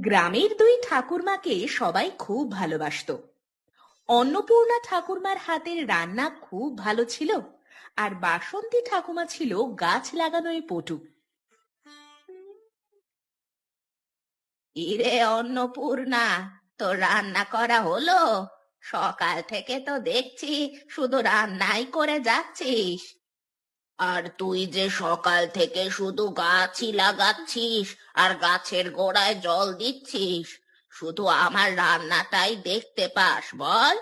গ্রামের দুই ঠাকুরমাকে সবাই খুব ভালোবাসতো। অন্নপূর্ণা ঠাকুরমার হাতের রান্না খুব ভালো ছিল, আর বাসন্তী ঠাকুমা ছিল গাছ লাগানোয় পটু। ইরে অন্নপূর্ণা, তোর রান্না করা হলো? সকাল থেকে তো দেখছি শুধু রান্নাই করে যাচ্ছিস। আর তুই যে সকাল থেকে শুধু গাছই লাগাচ্ছিস আর গাছের গোড়ায় জল দিচ্ছিস, শুধু আমার রান্নাটাই দেখতে পাস বল?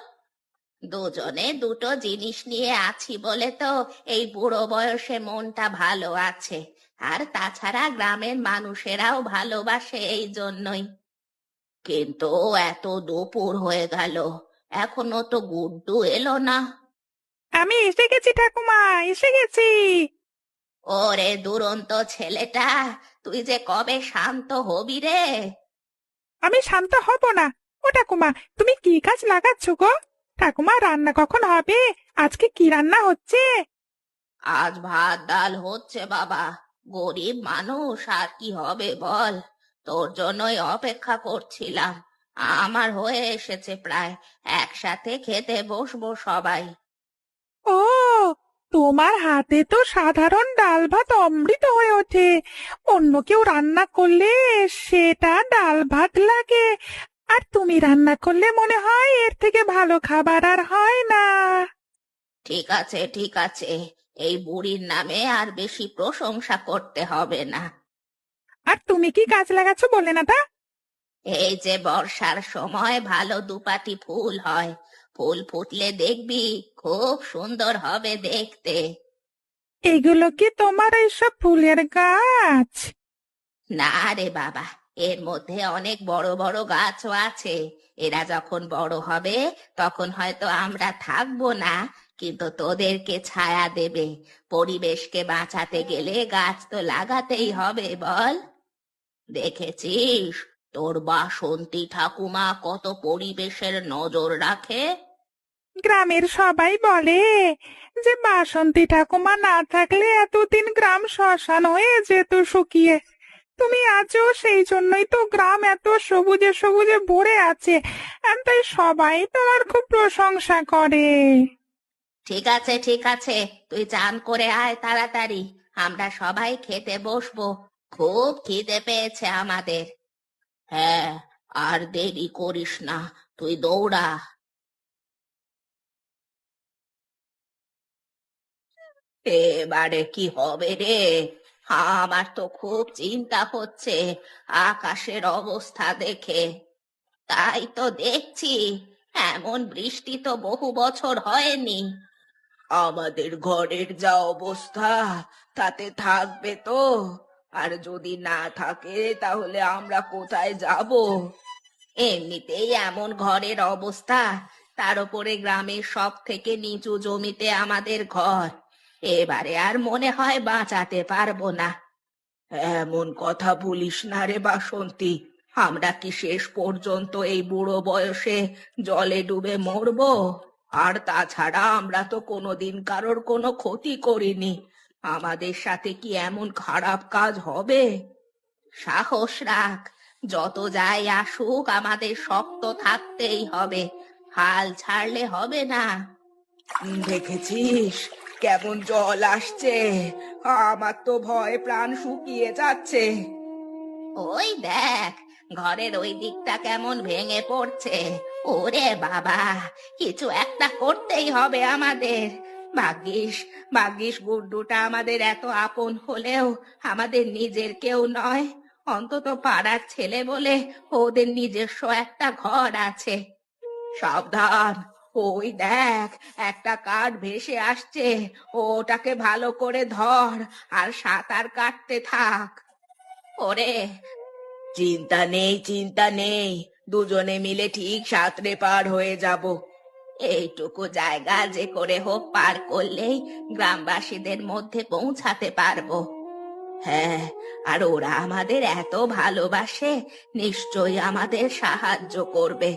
দুজনে দুটো জিনিস নিয়ে আছি বলে তো এই বুড়ো বয়সে মনটা ভালো আছে। আর তাছাড়া গ্রামের মানুষেরাও ভালোবাসে এই জন্যই। কিন্তু এত দুপুর হয়ে গেল, এখনো তো গুড্ডু এলো না। আমি এসে গেছি ঠাকুমা, এসে গেছি। ওরে দুরন্ত ছেলেটা, তুই যে কবে শান্ত হবি রে? আমি শান্ত হব না। ও ঠাকুমা, তুমি কি গাছ লাগাচ্ছ গো? ঠাকুমা, রান্না কখন হবে? আজকে কি রান্না হচ্ছে? আজ ভাত ডাল হচ্ছে বাবা। গরিব মানুষ, আর কি হবে বল। তোর জন্যই অপেক্ষা করছিলাম। আমার হয়ে এসেছে প্রায়, একসাথে খেতে বসবো সবাই। ও, তোমার হাতে তো সাধারণ ডাল ভাত অমৃত হয়ে ওঠে। অন্য কেউ রান্না করলে সেটা ডাল ভাত লাগে, আর তুমি রান্না করলে মনে হয় এর থেকে ভালো খাবার আর হয় না। ঠিক আছে ঠিক আছে, এই বুড়ির নামে আর বেশি প্রশংসা করতে হবে না। আর তুমি কি গাছ লাগাচ্ছ বললে না তা? এই যে বর্ষার সময় ভালো দুপাটি ফুল হয়, ফুল ফুটলে দেখবি খুব সুন্দর হবে দেখতে। এগুলো কি তোমার এইসব ফুলের গাছ? না রে বাবা, এর মধ্যে অনেক বড় বড় গাছও আছে। এরা যখন বড় হবে তখন হয়তো আমরা থাকবো না, কিন্তু তোদেরকে ছায়া দেবে। পরিবেশকে বাঁচাতে গেলে গাছ তো লাগাতেই হবে বল। দেখেছিস তোর বাসন্তী ঠাকুমা কত পরিবেশের নজর রাখে। গ্রামের সবাই বলে যে বাসন্তী ঠাকুমা না থাকলে এতদিন গ্রাম শ্মশান হয়ে যেত শুকিয়ে। তুমি আছো, সেই জন্যই তো গ্রাম এত সবুজে সবুজে ভরে আছে। আর তাই সবাই তোমার খুব প্রশংসা করে। ঠিক আছে ঠিক আছে, তুই চান করে আয় তাড়াতাড়ি, আমরা সবাই খেতে বসবো। খুব খিদে পেয়েছে আমাদের। হ্যাঁ, আর দেরি করিস না, তুই দৌড়া। এবারে কি হবে রে? আমার তো খুব চিন্তা হচ্ছে আকাশের অবস্থা দেখে। তাই তো দেখছি, এমন বৃষ্টি তো বহু বছর হয়নি। আমাদের ঘরের যা অবস্থা, তাতে থাকবে তো? আর যদি না থাকে তাহলে আমরা কোথায় যাব? এমনিতেই এমন ঘরের অবস্থা, তার উপরে গ্রামের সব থেকে নিচু জমিতে আমাদের ঘর। এবারে আর মনে হয় বাঁচাতে পারবো না। এমন কথা বলিস না রে বাসন্তী, আমরা কি শেষ পর্যন্ত এই বুড়ো বয়সে জলে ডুবে মরবো? আর তাছাড়া আমরা তো কোনোদিন কারোর কোনো ক্ষতি করিনি, আমাদের সাথে কি এমন খারাপ কাজ হবে? সাহস রাখ, যত যাই আসুক আমাদের শক্ত থাকতেই হবে, হাল ছাড়লে হবে না। দেখেছিস কেমন জল আসছে? আমার তো ভয়ে প্রাণ শুকিয়ে যাচ্ছে। ওই দেখ, ঘরের ওই দিকটা কেমন ভেঙে পড়ছে। ওরে বাবা, কিছু একটা করতেই হবে আমাদের। ভাগ্যিস, ভাগ্যিস গুড্ডুটা আমাদের এত আপন হলেও আমাদের নিজের কেউ নয়। অন্তত পাড়ার ছেলে বলে ওদের নিজস্ব একটা ঘর আছে। সাবধান, ওই দেখ একটা কাঠ ভেসে আসছে, ওটাকে ভালো করে ধর আর সাঁতার কাটতে থাক। ওরে, চিন্তা নেই চিন্তা নেই, দুজনে মিলে ঠিক সাঁতরে পার হয়ে যাব। এইটুকু জায়গা যে করে হোক পার করলেই গ্রামবাসীদের মধ্যে পৌঁছাতে পারবো। হ্যাঁ, আর ওরা আমাদের এত ভালোবাসে, নিশ্চয়ই আমাদের সাহায্য করবে,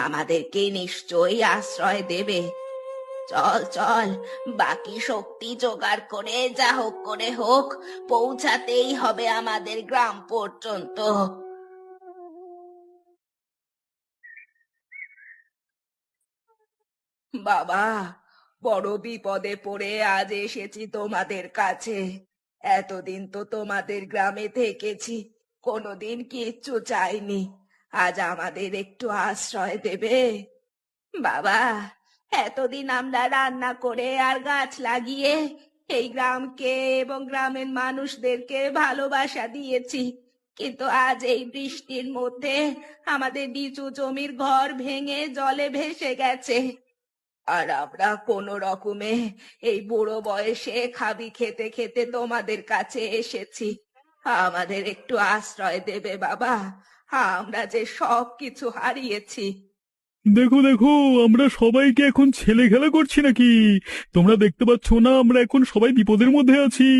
আমাদেরকে নিশ্চয়ই আশ্রয় দেবে। চল চল, বাকি শক্তি জোগাড় করে যা হোক করে হোক পৌঁছাতেই হবে আমাদের গ্রাম পর্যন্ত। বাবা, বড় বিপদে পড়ে আজ এসেছি তোমাদের কাছে। এতদিন তো তোমাদের গ্রামে থেকেছি, কোনোদিন কিচ্ছু চাইনি। আজ আমাদের একটু আশ্রয় দেবে? বাবা, এতদিন আমরা রান্না করে আর গাছ লাগিয়ে এই গ্রামকে এবং গ্রামের মানুষদেরকে ভালোবাসা দিয়েছি, কিন্তু আজ এই বৃষ্টির মধ্যে আমাদের নিচু জমির ঘর ভেঙে জলে ভেসে গেছে। আর আমরা কোনো রকমে এই বুড়ো বয়সে খাবি খেতে খেতে তোমাদের কাছে এসেছি। আমাদের একটু আশ্রয় দেবে বাবা? আমরা যে সব কিছু হারিয়েছি। দেখো দেখো, আমরা সবাইকে এখন ছেলে খেলা করছি নাকি? তোমরা দেখতে পাচ্ছ না আমরা এখন সবাই বিপদের মধ্যে আছি?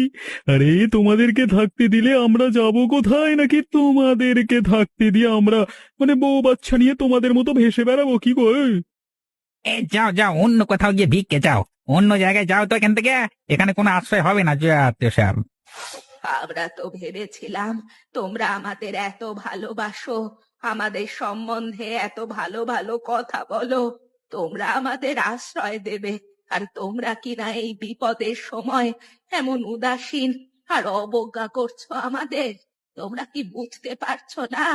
আরে তোমাদেরকে থাকতে দিলে আমরা যাব কোথায়? নাকি তোমাদেরকে থাকতে দিয়ে আমরা মানে বউ বাচ্চা নিয়ে তোমাদের মতো ভেসে বেড়াবো কি গো? যাও যাও, অন্য কোথাও গিয়ে ভিক্ষে যাও। অন্য জায়গায় যাও তো এখান থেকে। এখানে কোনো আশ্রয় হবে না। সব আমরা তো ভেবেছিলাম তোমরা আমাদের এত ভালোবাসো, আমাদের সম্বন্ধে এত ভালো ভালো কথা বলো, তোমরা আমাদের আশ্রয় দেবে। আর তোমরা কিনা এই বিপদের সময় এমন উদাসীন আর অবজ্ঞা করছো আমাদের। তোমরা কি বুঝতে পারছো না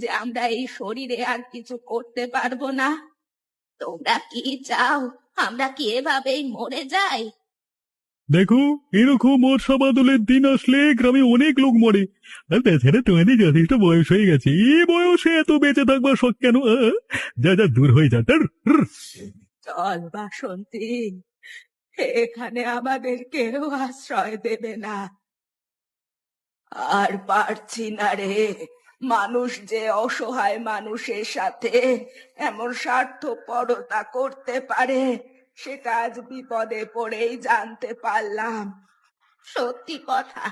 যে আমরা এই শরীরে আর কিছু করতে পারবো না? তোমরা কি চাও আমরা কি এভাবেই মরে যাই? দেখো, এরকম বর্ষা বাদলের দিন আসলে গ্রামে অনেক লোক মরে। আর তাছাড়া তোমাদের যথেষ্ট বয়স হয়ে গেছে, এই বয়সে এত বেঁচে থাকবার শখ কেন? যা যা, দূর হয়ে যা। চল বাসন্তী, এখানে আমাদের কেউ আশ্রয় দেবে না। আর পারছি না রে, মানুষ যে অসহায় মানুষের সাথে এমন স্বার্থপরতা করতে পারে সেটা আজ বিপদে পড়েই জানতে পারলাম। সত্যি কথা,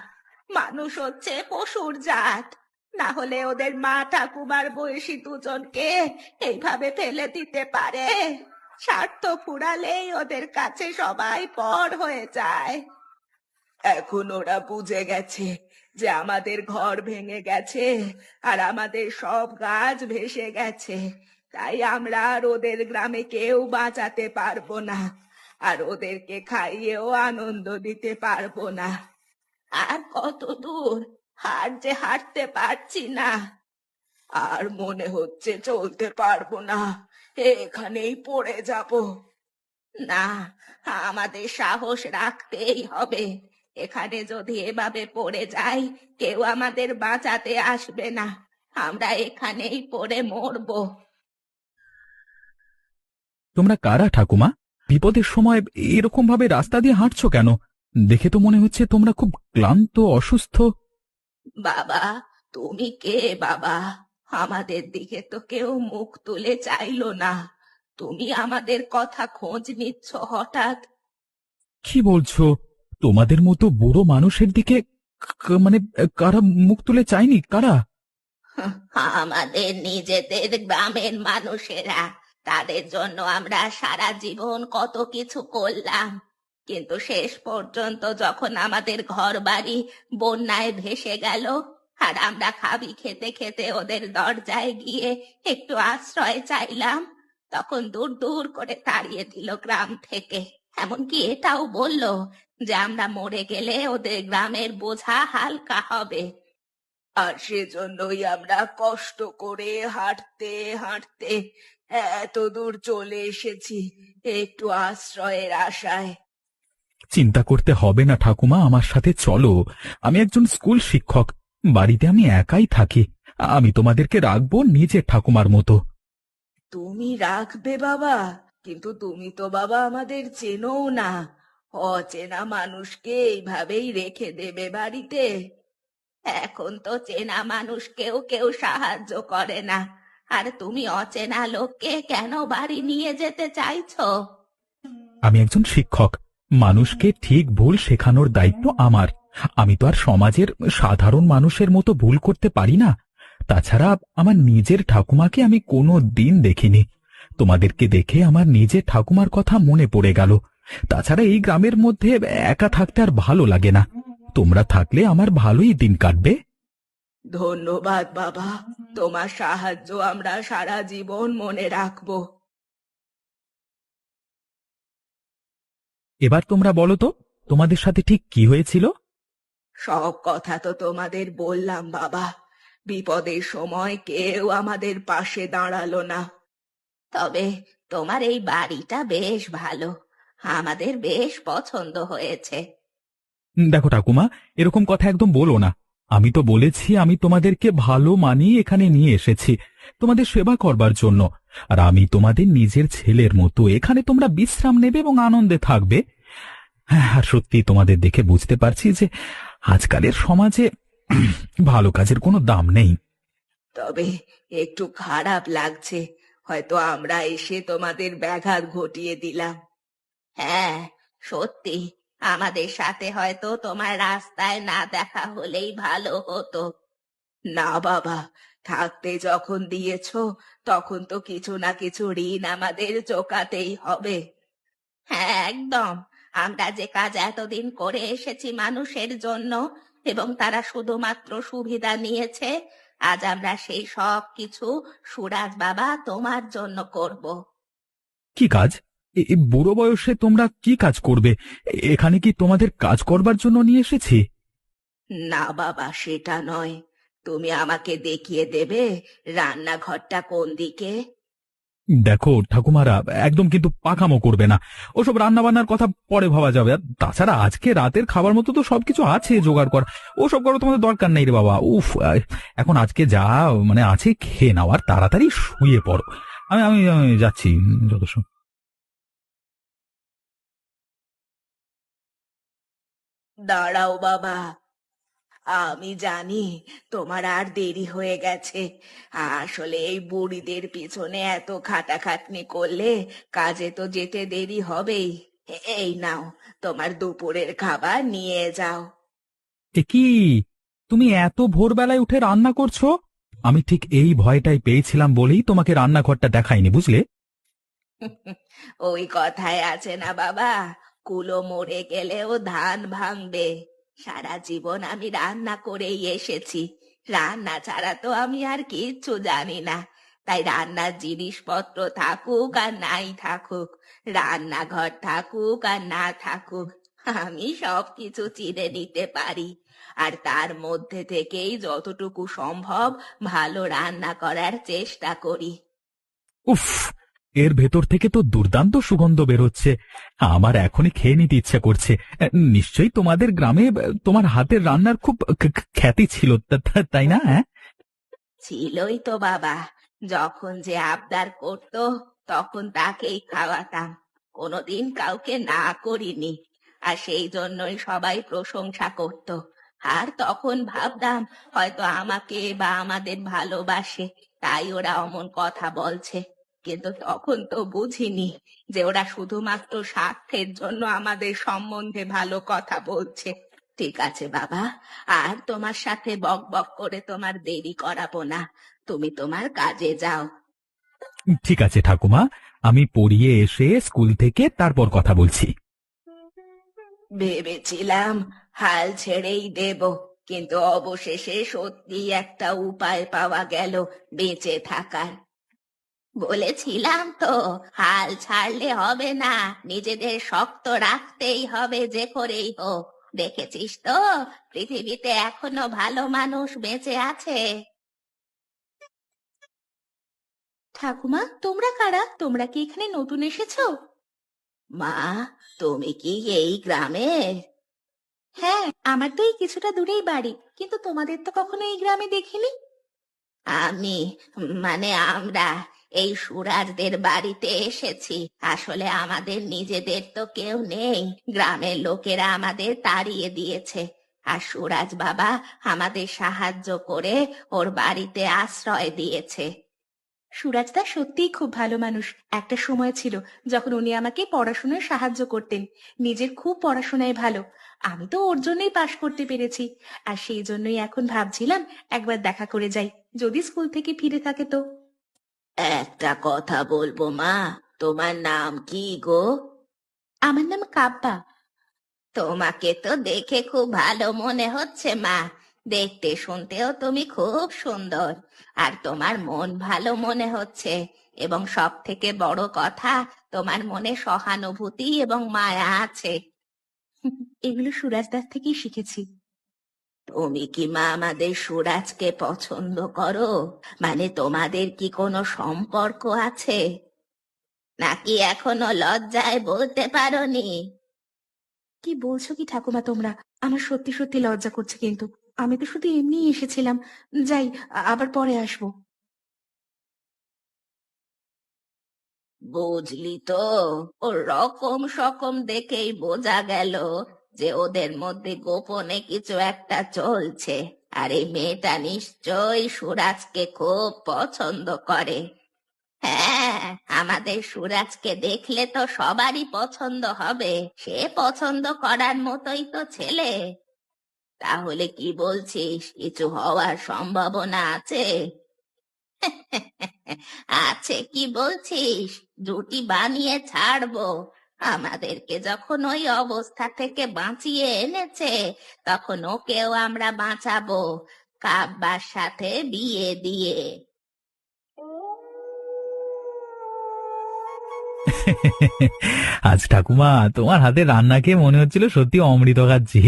মানুষ হচ্ছে পশুর জাত, না হলে ওদের মা ঠাকুমার বয়সী দুজনকে এইভাবে ফেলে দিতে পারে? স্বার্থ ফুরালেই ওদের কাছে সবাই পর হয়ে যায়। এখন ওরা বুঝে গেছে যে আমাদের ঘর ভেঙে গেছে আর আমাদের সব গাছ ভেসে গেছে, তাই আমরা আর ওদের গ্রামে কেউ বাঁচাতে পারবো না, আর ওদেরকে খাইয়েও আনন্দ দিতে পারবো না। আর কত দূর, আর যে হাঁটতে পারছি না, আর মনে হচ্ছে চলতে পারবো না, এখানেই পড়ে যাব। না, আমাদের সাহস রাখতেই হবে। এখানে যদি এভাবে পড়ে যাই, কেউ আমাদের বাঁচাতে আসবে না, আমরা এখানেই পড়ে মরবো। তোমরা কারা ঠাকুমা? বিপদের সময় এরকম ভাবে রাস্তা দিয়ে হাঁটছো কেন? দেখে তো মনে হচ্ছে তোমরা খুব ক্লান্ত, অসুস্থ। বাবা, তুমি কে বাবা? আমাদের দিকে তো কেউ মুখ তুলে চাইলো না, তুমি আমাদের কথা খোঁজ নিচ্ছ হঠাৎ? কি বলছো? তোমাদের মতো বুড়ো মানুষের দিকে মানে কারা মুখ তুলে চায়নি? কারা? আমাদের নিজেদের গ্রামের মানুষেরা, তাদের জন্য আমরা সারা জীবন কত কিছু করলাম, কিন্তু শেষ পর্যন্ত যখন আমাদের ঘর বাড়ি বন্যায় ভেসে গেল আর আমরা খাবি খেতে খেতে ওদের দরজায় গিয়ে একটু আশ্রয় চাইলাম, তখন দূর দূর করে তাড়িয়ে দিল গ্রাম থেকে। এমনকি এটাও বলল যে আমরা মরে গেলে ওদের গ্রামের বোঝা হালকা হবে। আর সেজন্যই আমরা কষ্ট করে হাঁটতে হাঁটতে এত দূর চলে এসেছি একটু আশ্রয়ের আশায়। চিন্তা করতে হবে না ঠাকুমা, আমার সাথে চলো। আমি একজন স্কুল শিক্ষক, বাড়িতে আমি একাই থাকি। আমি তোমাদেরকে রাখবো নিজের ঠাকুমার মতো। তুমি রাখবে বাবা? কিন্তু তুমি তো বাবা আমাদের চেনোও না, অচেনা মানুষকে এইভাবেই রেখে দেবে বাড়িতে? এখন তো চেনা মানুষকেও কেউ সাহায্য করে না, আর তুমি অচেনা লোককে কেন বাড়ি নিয়ে যেতে চাইছো? আমি একজন শিক্ষক, মানুষকে ঠিক ভুল শেখানোর দায়িত্ব আমার। আমি তো আর সমাজের সাধারণ মানুষের মতো ভুল করতে পারি না। তাছাড়া আমার নিজের ঠাকুমাকে আমি কোনো দিন দেখিনি। তোমাদেরকে দেখে আমার নিজের ঠাকুমার কথা মনে পড়ে গেল। তাছাড়া এই গ্রামের মধ্যে একা থাকতে আর ভালো লাগে না। তোমরা থাকলে আমার ভালোই দিন কাটবে। ধন্যবাদ বাবা, তোমার সাহায্য আমরা সারা জীবন মনে রাখবো। এবার তোমরা বলো তো, তোমাদের সাথে ঠিক কি হয়েছিল? সব কথা তো তোমাদের বললাম বাবা। বিপদের সময় কেউ আমাদের পাশে দাঁড়ালো না। তবে তোমার এই বাড়িটা বেশ ভালো, আমাদের বেশ পছন্দ হয়েছে। দেখো ঠাকুমা, এরকম কথা একদম বলো না। আমি তো বলেছি আমি তোমাদেরকে ভালো মানিয়ে এখানে নিয়ে এসেছি তোমাদের সেবা করবার জন্য। আর আমি তোমাদের নিজের ছেলের মতো, এখানে তোমরা বিশ্রাম নেবে এবং আনন্দে থাকবে। হ্যাঁ, আর সত্যি তোমাদের দেখে বুঝতে পারছি যে আজকালের সমাজে ভালো কাজের কোনো দাম নেই। তবে একটু খারাপ লাগছে, হয়তো আমরা এসে তোমাদের ব্যাঘাত ঘটিয়ে দিলাম। হ্যাঁ, সত্যি আমাদের সাথে হয়তো তোমার রাস্তায় না দেখা হলেই ভালো হতো। না বাবা, থাকতে যখন দিয়েছো তখন তো কিছু না কিছু ঋণ আমাদের চোকাতেই হবে। হ্যাঁ, একদম। আমরা যে কাজ এতদিন করে এসেছি মানুষের জন্য, এবং তারা শুধুমাত্র সুবিধা নিয়েছে, আজ আমরা সেই সব কিছু সুরাজ বাবা তোমার জন্য করব। কি কাজ? এই বুড়ো বয়সে তোমরা কি কাজ করবে? এখানে কি তোমাদের কাজ করবার জন্য নিয়ে এসেছি? না বাবা, সেটা নয়। তুমি আমাকে দেখিয়ে দেবে রান্নাঘরটা কোন দিকে? দেখো ঠাকুমারা, একদম কিন্তু পাকামো করবে না। ওসব রান্না বান্নার কথা পরে ভাবা যাবে। আর তাছাড়া আজকে রাতের খাবার মতো তো সবকিছু আছে জোগাড় করা। ওসব করার তোমাদের দরকার নেই রে বাবা। উফ, এখন আজকে যা মানে আছে খেয়ে নাও আর তাড়াতাড়ি শুয়ে পড়ো। আমি আমি আমি যাচ্ছি যত দাঁড়াও বাবা, আমি জানি তোমার আর দেরি হয়ে গেছে। আসলে এই বুড়িদের পিছনে এত খাটাখাটনি করলে কাজে তো যেতে দেরি হবেই। এই নাও, তোমার দুপুরের খাবার নিয়ে যাও। এ কি, তুমি এত ভোরবেলায় উঠে রান্না করছো? আমি ঠিক এই ভয়টাই পেয়েছিলাম বলেই তোমাকে রান্নাঘরটা দেখাইনি, বুঝলে? ওই কথায় আছে না বাবা, কুলো মরে গেলেও ধান ভাঙবে। সারা জীবন আমি রান্না করেই এসেছি, রান্না ছাড়া তো আমি আর কিচ্ছু জানি না। তাই রান্নার জিনিসপত্র থাকুক আর নাই থাকুক, রান্নাঘর থাকুক আর না থাকুক, আমি সবকিছু চিনে নিতে পারি। আর তার মধ্যে থেকেই যতটুকু সম্ভব ভালো রান্না করার চেষ্টা করি। উফ, এর ভেতর থেকে তো দুর্দান্ত সুগন্ধ বেরোচ্ছে। আমার এখনই খেয়ে নিতে ইচ্ছা করছে। নিশ্চয়ই তোমাদের গ্রামে তোমার হাতের রান্নার খুব খ্যাতি ছিল, তাই না? হ্যাঁ, ছিলই তো বাবা। যখন যে আবদার করতো তখন তাকেই খাওয়াতাম, কোনোদিন কাউকে না করিনি। আর সেই জন্যই সবাই প্রশংসা করত। আর তখন ভাবতাম হয়তো আমাকে বা আমাদের ভালোবাসে, তাই ওরা অমন কথা বলছে। কিন্তু তখন তো বুঝিনি যে ওরা শুধুমাত্র স্বার্থের জন্য আমাদের সম্বন্ধে ভালো কথা বলছে। ঠিক আছে বাবা, আর তোমার সাথে বক বক করে তোমার দেরি করাবো না। তুমি তোমার কাজে যাও। ঠিক আছে ঠাকুমা, আমি পড়িয়ে এসে স্কুল থেকে তারপর কথা বলছি। ভেবেছিলাম হাল ছেড়েই দেব, কিন্তু অবশেষে সত্যি একটা উপায় পাওয়া গেল বেঁচে থাকার। বলেছিলাম তো, হাল ছাড়লে হবে না, নিজেদের শক্ত রাখতেই হবে যে করেই হোক। দেখেছিস তো, পৃথিবীতে এখনো ভালো মানুষ বেঁচে আছে। ঠাকুমা, তোমরা কারা? তোমরা কি এখানে নতুন এসেছো? মা, তুমি কি এই গ্রামের? হ্যাঁ, আমার তো এই কিছুটা দূরেই বাড়ি, কিন্তু তোমাদের তো কখনো এই গ্রামে দেখিনি। আমি, মানে আমরা এই সুরাজদের বাড়িতে এসেছি। আসলে আমাদের নিজেদের তো কেউ নেই, গ্রামের লোকেরা আমাদের তাড়িয়ে দিয়েছে। আর সুরাজ বাবা আমাদের সাহায্য করে ওর বাড়িতে আশ্রয় দিয়েছে। সুরাজদা সত্যিই খুব ভালো মানুষ। একটা সময় ছিল যখন উনি আমাকে পড়াশোনায় সাহায্য করতেন। নিজের খুব পড়াশোনায় ভালো, আমি তো ওর জন্যই পাশ করতে পেরেছি। আর সেই জন্যই এখন ভাবছিলাম একবার দেখা করে যাই, যদি স্কুল থেকে ফিরে থাকে তো। একটা কথা বলবো মা, তোমার নাম কি গো? আমার নাম কাব্বা। তোমাকে তো দেখে খুব ভালো মনে হচ্ছে মা, দেখতে শুনতেও তুমি খুব সুন্দর। আর তোমার মন ভালো মনে হচ্ছে, এবং সব থেকে বড় কথা, তোমার মনে সহানুভূতি এবং মায়া আছে। এগুলো সুরাজদার থেকেই শিখেছি। তুমি কি মা আমাদের সুরাজকে পছন্দ করো? মানে তোমাদের কি কোনো সম্পর্ক আছে, নাকি এখনো লজ্জায় বলতে পারোনি? কি বলছো কি ঠাকুমা তোমরা? আমার সত্যি সত্যি লজ্জা করছে, কিন্তু আমি তো শুধু এমনি এসেছিলাম। যাই, আবার পরে আসবো। বুঝলি তো, ওর রকম সকম দেখেই বোঝা গেল যে ওদের মধ্যে গোপনে কিছু একটা চলছে। আর এই মেয়েটা নিশ্চয়ই সুরাজকে খুব পছন্দ করে। হ্যাঁ, আমাদের সুরাজকে দেখলে তো সবারই পছন্দ হবে। সে পছন্দ করার মতোই তো ছেলে। তাহলে কি বলছিস, কিছু হওয়ার সম্ভাবনা আছে? আছে কি বলছিস? জুটি বানিয়ে ছাড়বো। আমাদেরকে যখন ওই অবস্থা থেকে বাঁচিয়ে এনেছে, তখন ওকেও আমরা বাঁচাবো, কাব্বার সাথে বিয়ে দিয়ে। আজ ঠাকুমা তোমার হাতে রান্না খেয়ে মনে হচ্ছিল সত্যি অমৃত খাচ্ছি।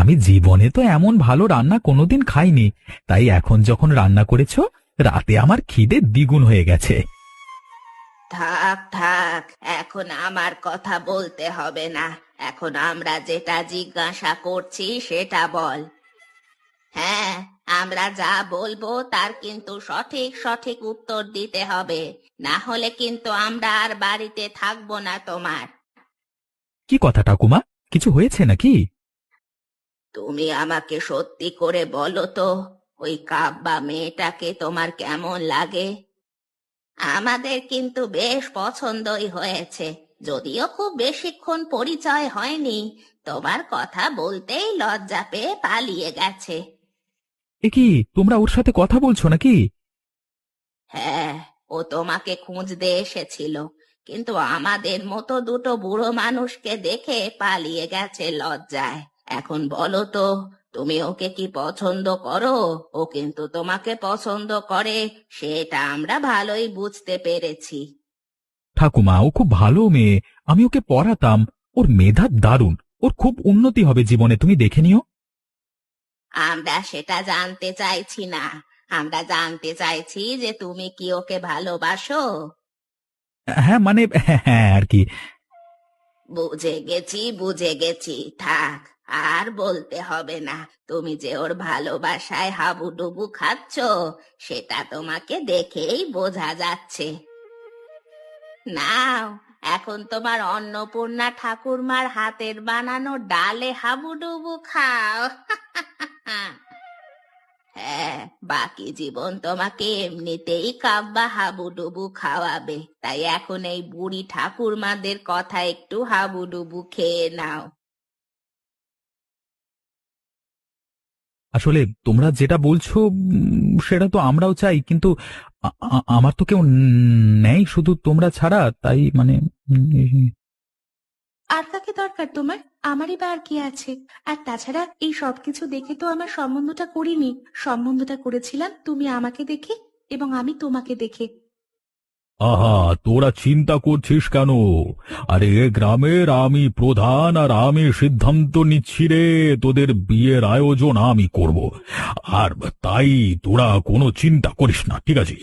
আমি জীবনে তো এমন ভালো রান্না কোনোদিন খাইনি, তাই এখন যখন রান্না করেছো রাতে আমার খিদে দ্বিগুণ হয়ে গেছে। থাক থাক, এখন আমার কথা বলতে হবে না। এখন আমরা যেটা জিজ্ঞাসা করছি সেটা বল। হ্যাঁ, আমরা যা বলবো তার কিন্তু সঠিক সঠিক উত্তর দিতে হবে, না হলে কিন্তু আমরা আর বাড়িতে থাকবো না তোমার। কি কথা ঠাকুমা, কিছু হয়েছে নাকি? তুমি আমাকে সত্যি করে বলো তো, ওই কাব্বা মেয়েটাকে তোমার কেমন লাগে? আমাদের কিন্তু বেশ পছন্দই হয়েছে, যদিও খুব বেশিক্ষণ পরিচয় হয়নি। তোমার কথা বলতেই লজ্জা পেয়ে পালিয়ে গেছে। এ কি, তোমরা ওর সাথে কথা বলছো নাকি? হ্যাঁ, ও তোমাকে খুঁজতে এসেছিল, কিন্তু আমাদের মতো দুটো বুড়ো মানুষকে দেখে পালিয়ে গেছে লজ্জায়। এখন বলো তো, তুমি ওকে কি পছন্দ করো? ও কিন্তু তোমাকে পছন্দ করে, সেটা আমরা ভালোই বুঝতে পেরেছি। ঠাকুমা, ও খুব ভালো মেয়ে, আমি ওকে পড়াতাম। ওর মেধা দারুণ, ওর খুব উন্নতি হবে জীবনে, তুমি দেখে নিও। আমরা সেটা জানতে চাইছি না, আমরা জানতে চাইছি যে তুমি কি ওকে ভালোবাসো। হ্যাঁ মানে, হ্যাঁ হ্যাঁ আর কি। বুঝে গেছি বুঝে গেছি, থাক, আর বলতে হবে না। তুমি যে ওর ভালোবাসায় হাবুডুবু খাচ্ছ, সেটা তোমাকে দেখেই বোঝা যাচ্ছে। নাও, এখন তোমার অন্নপূর্ণা ঠাকুরমার হাতের বানানো ডালে হাবুডুবু খাও। হ্যাঁ, বাকি জীবন তোমাকে এমনিতেই কাব্বা হাবুডুবু খাওয়াবে, তাই এখন এই বুড়ি ঠাকুরমাদের কথা একটু হাবুডুবু খেয়ে নাও। আসলে তোমরা যেটা বলছো সেটা তো আমরাও চাই, কিন্তু আমার তো কেউ নেই শুধু তোমরা ছাড়া, তাই মানে আর কাকে দরকার তোমার? আমারই বা আর কি আছে? আর তাছাড়া এই সবকিছু দেখে তো আমার সম্বন্ধটা করিনি। সম্বন্ধটা করেছিলাম তুমি আমাকে দেখে এবং আমি তোমাকে দেখে। আহা, তোরা চিন্তা করছিস কেন? আরে এ গ্রামের আমি প্রধান, আর আমি সিদ্ধান্ত নিচ্ছি রে, তোদের বিয়ের আয়োজন আমি করব। আর তাই তোরা কোনো চিন্তা করিস না, ঠিক আছে?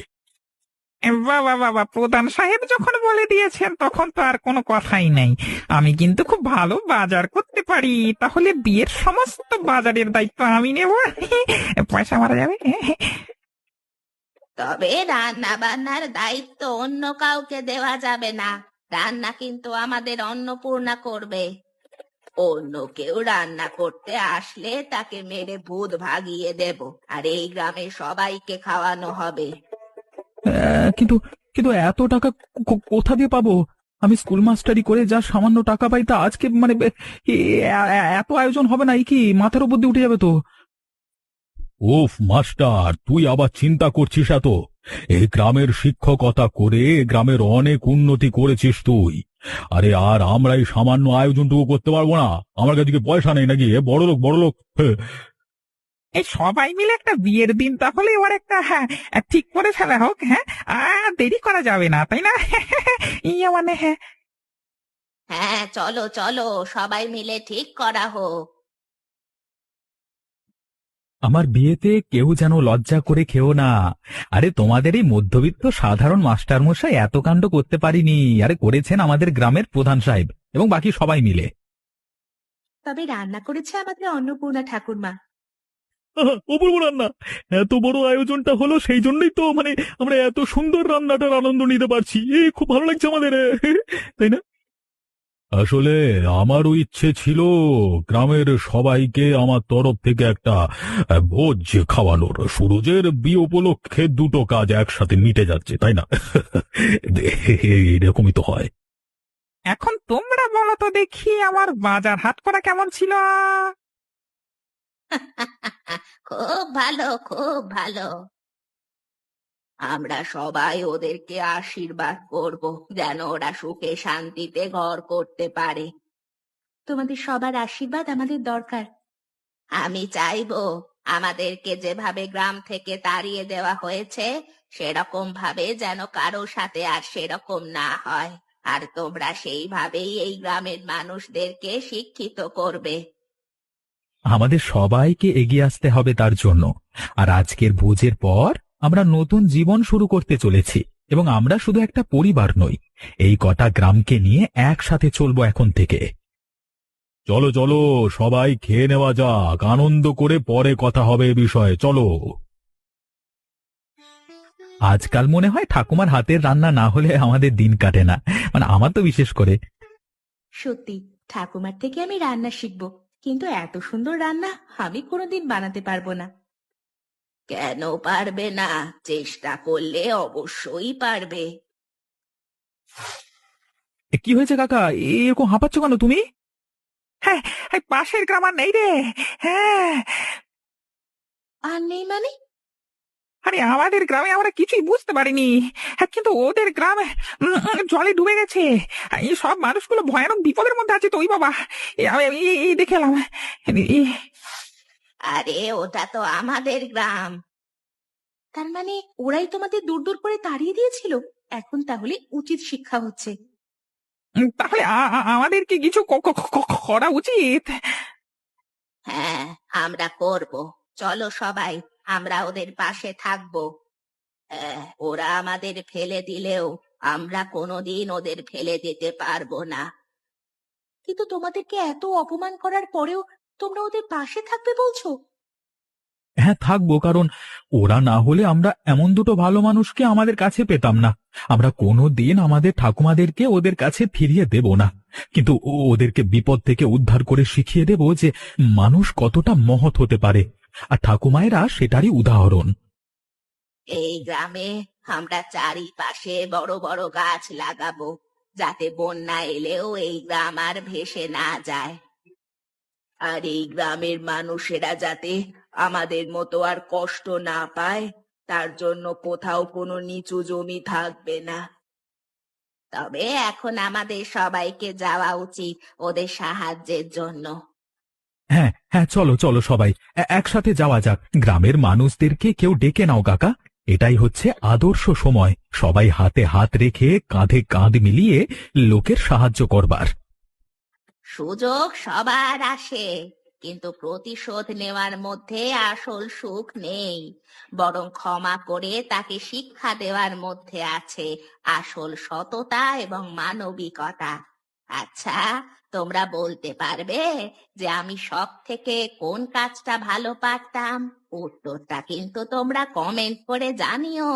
বাবা বাবা, প্রধান সাহেব যখন বলে দিয়েছেন তখন তো আর কোনো কথাই নেই। আমি কিন্তু খুব ভালো বাজার করতে পারি, তাহলে বিয়ের সমস্ত বাজারের দায়িত্ব আমি নেব। পয়সা মারা যাবে। তবে রান্না বান্নার দায়িত্ব অন্য কাউকে দেওয়া যাবে না। রান্না কিন্তু আমাদের অন্নপূর্ণা করবে। অন্য কেউ রান্না করতে আসলে তাকে মেরে ভূত ভাগিয়ে দেব, আর এই গ্রামে সবাইকে খাওয়ানো হবে। কিন্তু কিন্তু এত টাকা কোথা দিয়ে পাবো? আমি স্কুল মাস্টারি করে যা সামান্য টাকা পাই তা আজকে মানে এত আয়োজন হবে না, এই কি মাথার উপর দিয়ে উঠে যাবে তো? ওফ মাস্টার, তুই আবার চিন্তা করছিস এত? এই গ্রামের শিক্ষকতা করে গ্রামের অনেক উন্নতি করেছিস তুই। আরে আর আমরা এই সামান্য আয়োজনটুকু করতে পারবো না? আমার কাছে কি পয়সা নেই নাকি? বড় লোক বড় লোক। এই সবাই মিলে একটা বিয়ের দিন তাহলে এবার একটা, হ্যাঁ, ঠিক করে ফেলা হোক। হ্যাঁ, দেরি করা যাবে না, তাই না? ইয়ে মানে, হ্যাঁ। হ্যাঁ, চলো চলো, সবাই মিলে ঠিক করা হোক। আমার বিয়েতে কেউ যেন লজ্জা করে খেও না। আরে তোমাদের এই মধ্যবিত্ত সাধারণ মাস্টার মশাই এত কাণ্ড করতে পারিনি। আরে করেছেন আমাদের গ্রামের প্রধান সাহেব এবং বাকি সবাই মিলে। তবে রান্না করেছে আমাদের অন্নপূর্ণা ঠাকুরমা। অপূর্ব রান্না। এত বড় আয়োজনটা হলো সেই জন্যই তো আমরা এত সুন্দর রান্নাটার আনন্দ নিতে পারছি। খুব ভালো লাগছে আমাদের, তাই না? আসলে আমারও ইচ্ছে ছিল গ্রামের সবাইকে আমার তরফ থেকে একটা ভোজ খাওয়ানোর। সুরজের বিয়ে উপলক্ষে দুটো কাজ একসাথে মিটে যাচ্ছে, তাই না? এরকমই তো হয়। এখন তোমরা বলো তো দেখি আমার বাজার হাট করা কেমন ছিল? খুব ভালো, খুব ভালো। আমরা সবাই ওদেরকে আশীর্বাদ করব যেন ওরা সুখে শান্তিতে ঘর করতে পারে। তোমাদের সবার আশীর্বাদ আমাদের দরকার। আমি চাইবো আমাদেরকে যেভাবে গ্রাম থেকে তাড়িয়ে দেওয়া হয়েছে সেরকম ভাবে যেন কারো সাথে আর সেরকম না হয়। আর তোমরা সেইভাবেই এই গ্রামের মানুষদেরকে শিক্ষিত করবে। আমাদের সবাইকে এগিয়ে আসতে হবে তার জন্য। আর আজকের ভোজের পর আমরা নতুন জীবন শুরু করতে চলেছি এবং আমরা শুধু একটা পরিবার নই, এই কটা গ্রামকে নিয়ে একসাথে চলবো এখন থেকে। চলো চলো, সবাই খেয়ে নেওয়া যাক, আনন্দ করে পরে কথা হবে এ বিষয়ে। চলো। আজকাল মনে হয় ঠাকুমার হাতের রান্না না হলে আমাদের দিন কাটে না, আমার তো বিশেষ করে। সত্যি, ঠাকুমার থেকে আমি রান্না শিখবো, কিন্তু এত সুন্দর রান্না আমি কোনোদিন বানাতে পারবো না। কেন পারবে না? চেষ্টা করলে অবশ্যই পারবে। কি হয়েছে কাকা, এরকম হাঁপাচ্ছ কেন তুমি? হ্যাঁ, এই পাশের গ্রাম আর নেই রে। হ্যাঁ, আর নেই মানে? আরে আমাদের গ্রামে আমরা কিছুই বুঝতে পারিনি। হ্যাঁ, কিন্তু ওদের গ্রামে জলে ডুবে গেছে। এই সব মানুষগুলো ভয়ানক বিপদের মধ্যে আছে তো। ওই বাবা, এই দেখে এলাম। আরে ওটা তো আমাদের গ্রাম। তার মানে ওরাই তোমাদের দূর দূর করে তাড়িয়ে দিয়েছিল। এখন তাহলে উচিত শিক্ষা হচ্ছে। তাহলে আমাদের কি কিছু করা উচিত? হ্যাঁ, আমরা করব। চলো সবাই, আমরা ওদের পাশে থাকবো। হ্যাঁ, ওরা আমাদের ফেলে দিলেও আমরা কোনোদিন ওদের ফেলে দিতে পারবো না। কিন্তু তোমাদেরকে এত অপমান করার পরেও তোমরা ওদের পাশে থাকবে বলছো? হ্যাঁ, থাকবো, কারণ ওরা না হলে আমরা এমন দুটো ভালো মানুষকে আমাদের কাছে পেতাম না। আমরা কোনো দিন আমাদের ঠাকুমাদেরকে ওদের কাছে ফিরিয়ে দেব না, কিন্তু ওদেরকে বিপদ থেকে উদ্ধার করে শিখিয়ে দেব যে মানুষ কতটা মহৎ হতে পারে। আর ঠাকুমায়েরা সেটারই উদাহরণ। এই গ্রামে আমরা চারিপাশে বড় বড় গাছ লাগাবো, যাতে বন্যা এলেও এই গ্রাম আর ভেসে না যায়। আর এই গ্রামের মানুষেরা যাতে আমাদের মতো আর কষ্ট না পায়, তার জন্য কোথাও কোনো নিচু জমি থাকবে না। তবে এখন আমাদের সবাইকে যাওয়া উচিত ওদের সাহায্যের জন্য। হ্যাঁ হ্যাঁ, চলো চলো সবাই একসাথে যাওয়া যাক। গ্রামের মানুষদেরকে কেউ ডেকে নাও কাকা। এটাই হচ্ছে আদর্শ সময়, সবাই হাতে হাত রেখে কাঁধে কাঁধ মিলিয়ে লোকের সাহায্য করবার। সুযোগ সবার আসে, কিন্তু প্রতিশোধ নেওয়ার মধ্যে আসল সুখ নেই। বরং ক্ষমা করে তাকে শিক্ষা দেওয়ার মধ্যে আছে আসল সততা এবং মানবিকতা। আচ্ছা, তোমরা বলতে পারবে যে আমি সব থেকে কোন কাজটা ভালো পারতাম? উত্তরটা কিন্তু তোমরা কমেন্ট করে জানিও।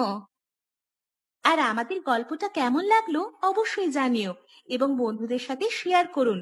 আর আমাদের গল্পটা কেমন লাগলো অবশ্যই জানিও এবং বন্ধুদের সাথে শেয়ার করুন।